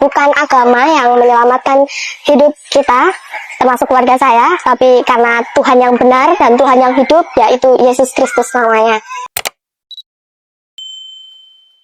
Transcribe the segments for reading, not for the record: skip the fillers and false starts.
bukan agama yang menyelamatkan hidup kita, termasuk keluarga saya, tapi karena Tuhan yang benar dan Tuhan yang hidup, yaitu Yesus Kristus namanya.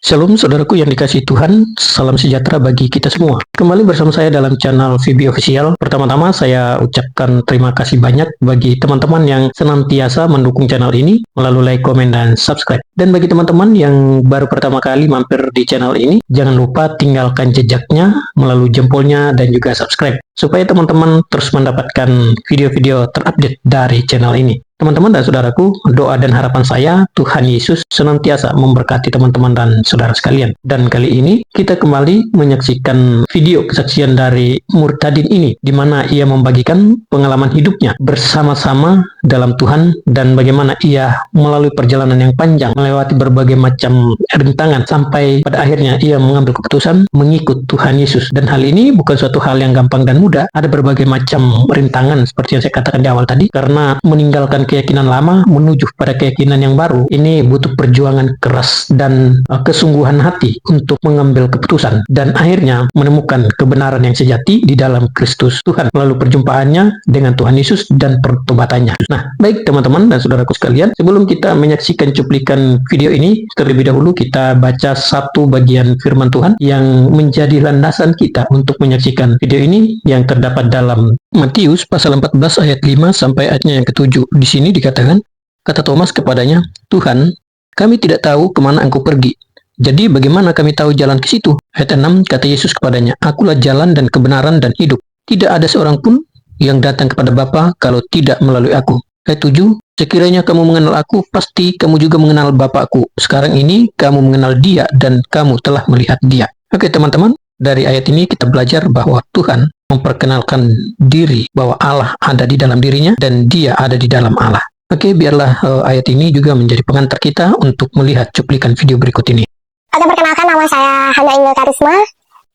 Shalom saudaraku yang dikasihi Tuhan, salam sejahtera bagi kita semua. Kembali bersama saya dalam channel VB Official. Pertama-tama saya ucapkan terima kasih banyak bagi teman-teman yang senantiasa mendukung channel ini melalui like, komen, dan subscribe. Dan bagi teman-teman yang baru pertama kali mampir di channel ini, jangan lupa tinggalkan jejaknya melalui jempolnya dan juga subscribe, supaya teman-teman terus mendapatkan video-video terupdate dari channel ini. Teman-teman dan saudaraku, doa dan harapan saya, Tuhan Yesus senantiasa memberkati teman-teman dan saudara sekalian. Dan kali ini, kita kembali menyaksikan video kesaksian dari Murtadin ini, di mana ia membagikan pengalaman hidupnya bersama-sama dalam Tuhan, dan bagaimana ia melalui perjalanan yang panjang, melewati berbagai macam rintangan, sampai pada akhirnya ia mengambil keputusan mengikut Tuhan Yesus. Dan hal ini bukan suatu hal yang gampang dan mudah, ada berbagai macam rintangan, seperti yang saya katakan di awal tadi, karena meninggalkan keyakinan lama menuju pada keyakinan yang baru, ini butuh perjuangan keras dan kesungguhan hati untuk mengambil keputusan dan akhirnya menemukan kebenaran yang sejati di dalam Kristus Tuhan melalui perjumpaannya dengan Tuhan Yesus dan pertobatannya. Nah, baik teman-teman dan saudaraku sekalian, sebelum kita menyaksikan cuplikan video ini, terlebih dahulu kita baca satu bagian firman Tuhan yang menjadi landasan kita untuk menyaksikan video ini, yang terdapat dalam Matius pasal 14 ayat 5 sampai ayatnya yang ke-7. Di sini dikatakan, kata Thomas kepadanya, "Tuhan, kami tidak tahu kemana Engkau pergi. Jadi bagaimana kami tahu jalan ke situ?" Ayat 6, kata Yesus kepadanya, "Akulah jalan dan kebenaran dan hidup. Tidak ada seorang pun yang datang kepada Bapa kalau tidak melalui aku." Ayat 7, "Sekiranya kamu mengenal aku, pasti kamu juga mengenal Bapakku. Sekarang ini kamu mengenal Dia dan kamu telah melihat Dia." Oke teman-teman, dari ayat ini kita belajar bahwa Tuhan memperkenalkan diri bahwa Allah ada di dalam dirinya dan dia ada di dalam Allah. Oke, biarlah ayat ini juga menjadi pengantar kita untuk melihat cuplikan video berikut ini. Oke, perkenalkan, nama saya Hana Inga Karisma,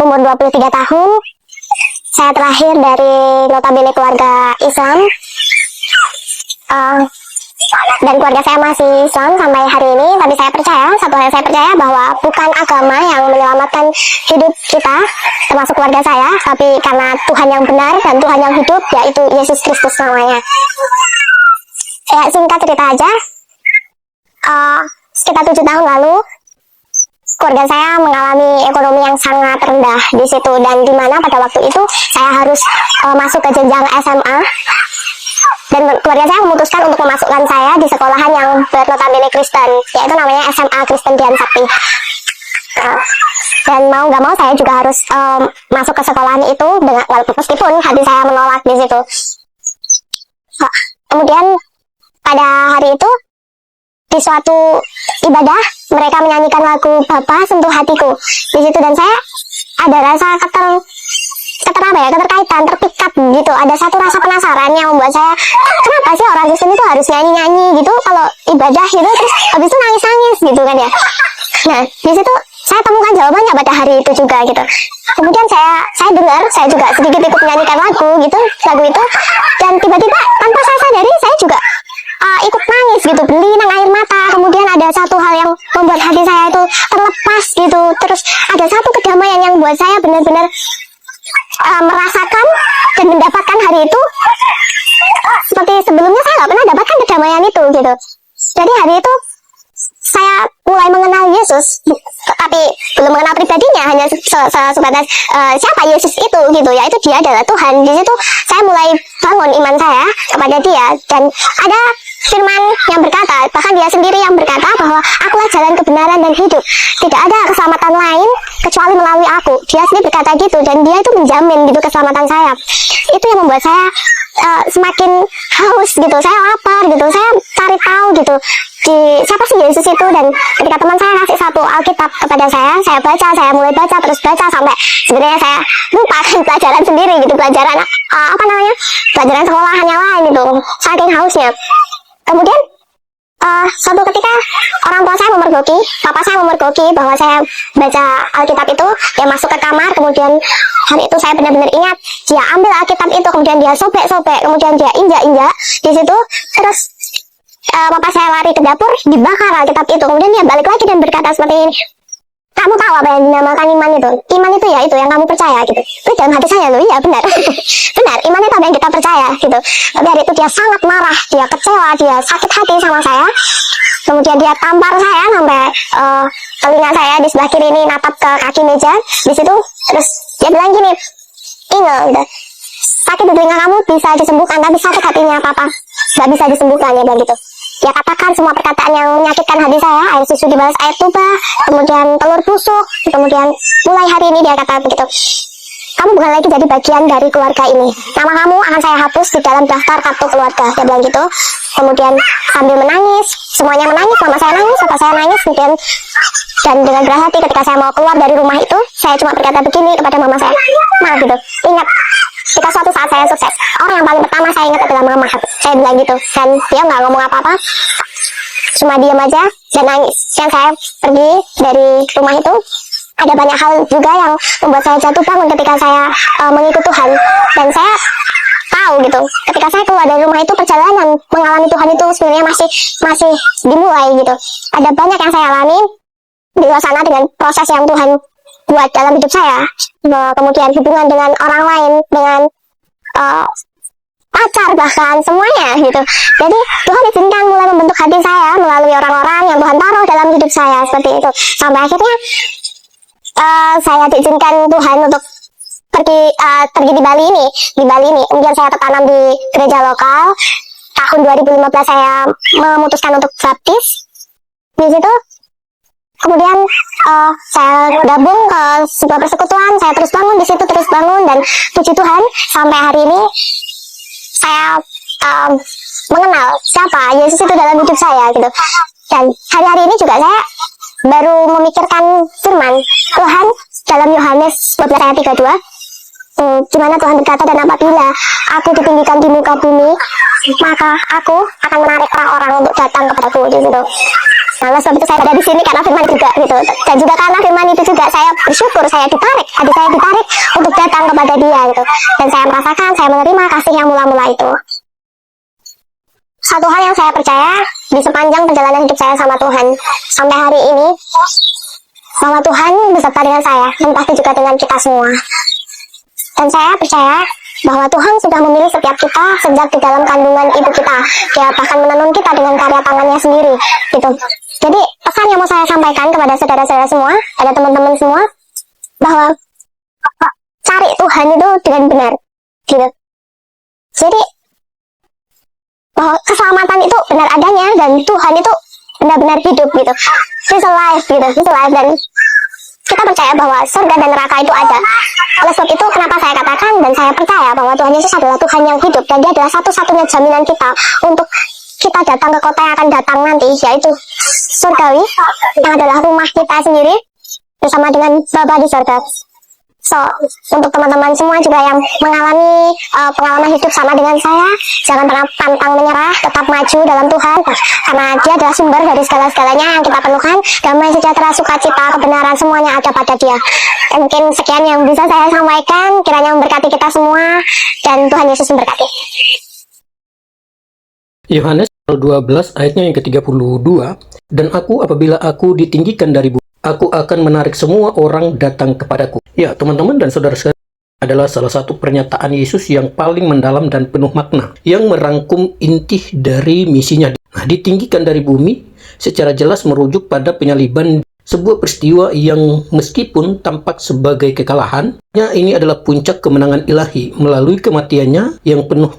umur 23 tahun. Saya terlahir dari notabene keluarga Islam. Dan keluarga saya masih Islam sampai hari ini, tapi saya percaya, satu hal yang saya percaya, bahwa bukan agama yang menyelamatkan hidup kita, termasuk keluarga saya, tapi karena Tuhan yang benar dan Tuhan yang hidup, yaitu Yesus Kristus namanya. Ya, singkat cerita aja, sekitar 7 tahun lalu, keluarga saya mengalami ekonomi yang sangat rendah di situ, dan dimana pada waktu itu saya harus masuk ke jenjang SMA. Dan keluarga saya memutuskan untuk memasukkan saya di sekolahan yang bernotabene Kristen, yaitu namanya SMA Kristen Dian Sakti. Dan mau nggak mau saya juga harus masuk ke sekolahan itu, dengan meskipun hati saya menolak di situ. Kemudian pada hari itu, di suatu ibadah, mereka menyanyikan lagu "Bapa Sentuh Hatiku" di situ, dan saya ada rasa keterkaitan, terpikat gitu. Ada satu rasa penasaran yang membuat saya, kenapa sih orang Kristen itu harus nyanyi-nyanyi gitu kalau ibadah gitu, terus habis itu nangis-nangis gitu kan ya. Nah, di situ saya temukan jawabannya pada hari itu juga gitu. Kemudian saya dengar, saya juga sedikit ikut menyanyikan lagu itu, dan tiba-tiba tanpa saya sadari, saya juga ikut nangis gitu, berlinang air mata. Kemudian ada satu hal yang membuat hati saya itu terlepas gitu. Terus ada satu kedamaian yang buat saya benar-benar merasakan dan mendapatkan hari itu seperti sebelumnya saya nggak pernah dapatkan kedamaian itu gitu. Jadi hari itu saya mulai mengenal Yesus, tapi belum mengenal pribadinya, hanya sebatas siapa Yesus itu gitu, yaitu dia adalah Tuhan. Di situ saya mulai bangun iman saya kepada dia, dan ada firman yang berkata, bahkan dia sendiri yang berkata bahwa akulah jalan, kebenaran, dan hidup. Tidak ada keselamatan lain kecuali melalui aku. Dia sendiri berkata gitu, dan dia itu menjamin gitu keselamatan saya. Itu yang membuat saya semakin haus gitu, saya lapar gitu, saya cari tahu gitu di siapa sih Yesus itu. Dan ketika teman saya kasih satu Alkitab kepada saya baca, saya mulai baca, terus baca sampai sebenarnya saya lupakan pelajaran sendiri gitu, pelajaran pelajaran sekolahan yang lain gitu, saking hausnya. Kemudian suatu ketika orang tua saya memergoki, papa saya memergoki bahwa saya baca Alkitab itu. Dia masuk ke kamar, kemudian hari itu saya benar-benar ingat, dia ambil Alkitab itu, kemudian dia sobek-sobek, kemudian dia injak-injak di situ. Terus papa saya lari ke dapur, dibakar Alkitab itu. Kemudian dia balik lagi dan berkata seperti ini, "Kamu tahu apa yang dinamakan iman itu? Iman itu ya itu yang kamu percaya gitu. Itu dalam hati saya loh, iya benar. Benar, iman itu apa yang kita percaya gitu. Tapi hari itu dia sangat marah, dia kecewa, dia sakit hati sama saya. Kemudian dia tampar saya sampai telinga saya di sebelah kiri ini natap ke kaki meja. Di situ terus dia bilang gini, Inge, gitu, sakit di telinga kamu bisa disembuhkan, tapi sakit hatinya papa nggak bisa disembuhkan, ya bilang gitu. Dia katakan semua perkataan yang menyakitkan hati saya, air susu dibalas air tuba, kemudian telur busuk, kemudian mulai hari ini dia kata begitu, kamu bukan lagi jadi bagian dari keluarga ini, nama kamu akan saya hapus di dalam daftar kartu keluarga, dia bilang gitu. Kemudian sambil menangis, semuanya menangis, mama saya nangis, papa saya nangis, kemudian dan dengan berat hati ketika saya mau keluar dari rumah itu, saya cuma berkata begini kepada mama saya, Ma gitu, ingat, jika suatu saat saya sukses, orang yang paling pertama saya ingat adalah mama, saya bilang gitu. Dan dia nggak ngomong apa-apa, cuma diam aja dan nangis. Dan saya pergi dari rumah itu, ada banyak hal juga yang membuat saya jatuh bangun ketika saya mengikut Tuhan. Dan saya tahu gitu, ketika saya keluar dari rumah itu, perjalanan mengalami Tuhan itu sebenarnya masih dimulai gitu. Ada banyak yang saya alami di luar sana dengan proses yang Tuhan buat dalam hidup saya, kemudian hubungan dengan orang lain, dengan pacar bahkan semuanya gitu. Jadi Tuhan izinkan mulai membentuk hati saya melalui orang-orang yang Tuhan taruh dalam hidup saya seperti itu. Sampai akhirnya saya diizinkan Tuhan untuk pergi di Bali ini. Kemudian saya tertanam di gereja lokal. Tahun 2015 saya memutuskan untuk baptis di situ. Kemudian saya gabung ke sebuah persekutuan, saya terus bangun di situ, terus bangun, dan puji Tuhan sampai hari ini saya mengenal siapa Yesus itu dalam hidup saya gitu. Dan hari-hari ini juga saya baru memikirkan firman Tuhan dalam Yohanes 12 ayat 32, di mana Tuhan berkata, dan apabila aku ditinggikan di muka bumi, maka aku akan menarik orang-orang untuk datang kepadaku gitu. Nah, sebab itu saya ada di sini karena firman juga gitu. Dan juga karena firman itu juga saya bersyukur, saya ditarik, hati saya ditarik untuk datang kepada dia gitu. Dan saya merasakan, saya menerima kasih yang mula-mula itu. Satu hal yang saya percaya di sepanjang perjalanan hidup saya sama Tuhan sampai hari ini, bahwa Tuhan beserta dengan saya dan pasti juga dengan kita semua. Dan saya percaya bahwa Tuhan sudah memilih setiap kita sejak di dalam kandungan ibu kita. Dia bahkan menenun kita dengan karya tangannya sendiri gitu. Jadi pesan yang mau saya sampaikan kepada saudara-saudara semua, ada teman-teman semua, bahwa cari Tuhan itu dengan benar gitu. Jadi bahwa keselamatan itu benar adanya, dan Tuhan itu benar-benar hidup gitu. He's alive gitu, He's alive. Dan kita percaya bahwa surga dan neraka itu ada. Oleh sebab itu kenapa saya katakan dan saya percaya bahwa Tuhan Yesus adalah Tuhan yang hidup, dan dia adalah satu-satunya jaminan kita untuk kita datang ke kota yang akan datang nanti, yaitu surgawi, yang adalah rumah kita sendiri bersama dengan Bapa di surga. So, untuk teman-teman semua juga yang mengalami pengalaman hidup sama dengan saya, jangan pernah pantang menyerah, tetap maju dalam Tuhan, karena dia adalah sumber dari segala-segalanya yang kita perlukan. Damai, sejahtera, sukacita, kebenaran, semuanya ada pada dia. Dan mungkin sekian yang bisa saya sampaikan, kiranya memberkati kita semua, dan Tuhan Yesus memberkati. Yohanes 12 ayatnya yang ke-32, dan aku apabila aku ditinggikan dari bumi, aku akan menarik semua orang datang kepadaku. Ya, teman-teman dan saudara-saudara, adalah salah satu pernyataan Yesus yang paling mendalam dan penuh makna, yang merangkum inti dari misinya. Nah, ditinggikan dari bumi secara jelas merujuk pada penyaliban, sebuah peristiwa yang meskipun tampak sebagai kekalahan, ini adalah puncak kemenangan ilahi melalui kematiannya yang penuh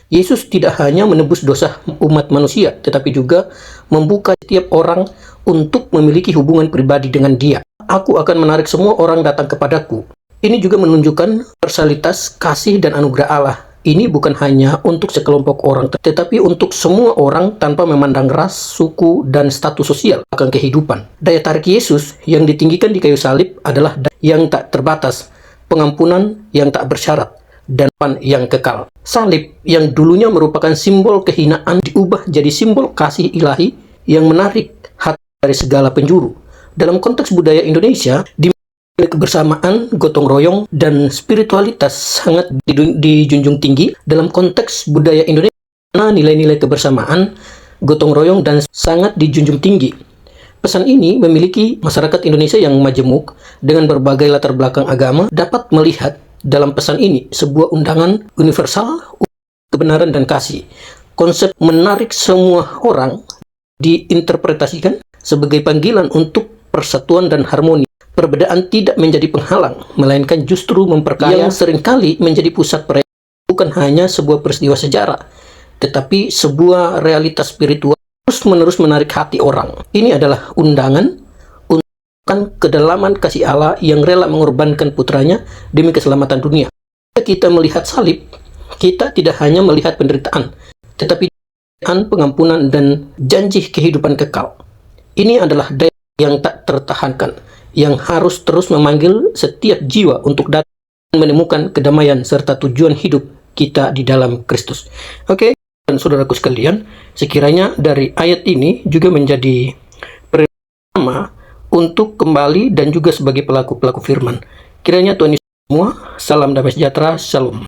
Yesus tidak hanya menebus dosa umat manusia, tetapi juga membuka setiap orang untuk memiliki hubungan pribadi dengan Dia. Aku akan menarik semua orang datang kepadaku. Ini juga menunjukkan versalitas kasih dan anugerah Allah. Ini bukan hanya untuk sekelompok orang, tetapi untuk semua orang tanpa memandang ras, suku, dan status sosial akan kehidupan. Daya tarik Yesus yang ditinggikan di kayu salib adalah yang tak terbatas, pengampunan yang tak bersyarat, dan yang kekal. Salib yang dulunya merupakan simbol kehinaan diubah jadi simbol kasih ilahi yang menarik hati dari segala penjuru. Dalam konteks budaya Indonesia, di kebersamaan, gotong royong, dan spiritualitas sangat dijunjung tinggi. Dalam konteks budaya Indonesia, nilai-nilai kebersamaan, gotong royong, dan sangat dijunjung tinggi. Pesan ini memiliki masyarakat Indonesia yang majemuk dengan berbagai latar belakang agama dapat melihat dalam pesan ini sebuah undangan universal, kebenaran dan kasih. Konsep menarik semua orang diinterpretasikan sebagai panggilan untuk persatuan dan harmoni. Perbedaan tidak menjadi penghalang, melainkan justru memperkaya yang seringkali menjadi pusat perayaan. Bukan hanya sebuah peristiwa sejarah, tetapi sebuah realitas spiritual terus-menerus menarik hati orang. Ini adalah undangan untuk kedalaman kasih Allah yang rela mengorbankan putranya demi keselamatan dunia. Jika kita melihat salib, kita tidak hanya melihat penderitaan, tetapi pengampunan dan janji kehidupan kekal. Ini adalah daya yang tak tertahankan, yang harus terus memanggil setiap jiwa untuk datang dan menemukan kedamaian serta tujuan hidup kita di dalam Kristus. Oke, dan saudaraku sekalian, sekiranya dari ayat ini juga menjadi pertama untuk kembali dan juga sebagai pelaku-pelaku firman. Kiranya Tuhan Yesus semua, salam damai sejahtera, shalom.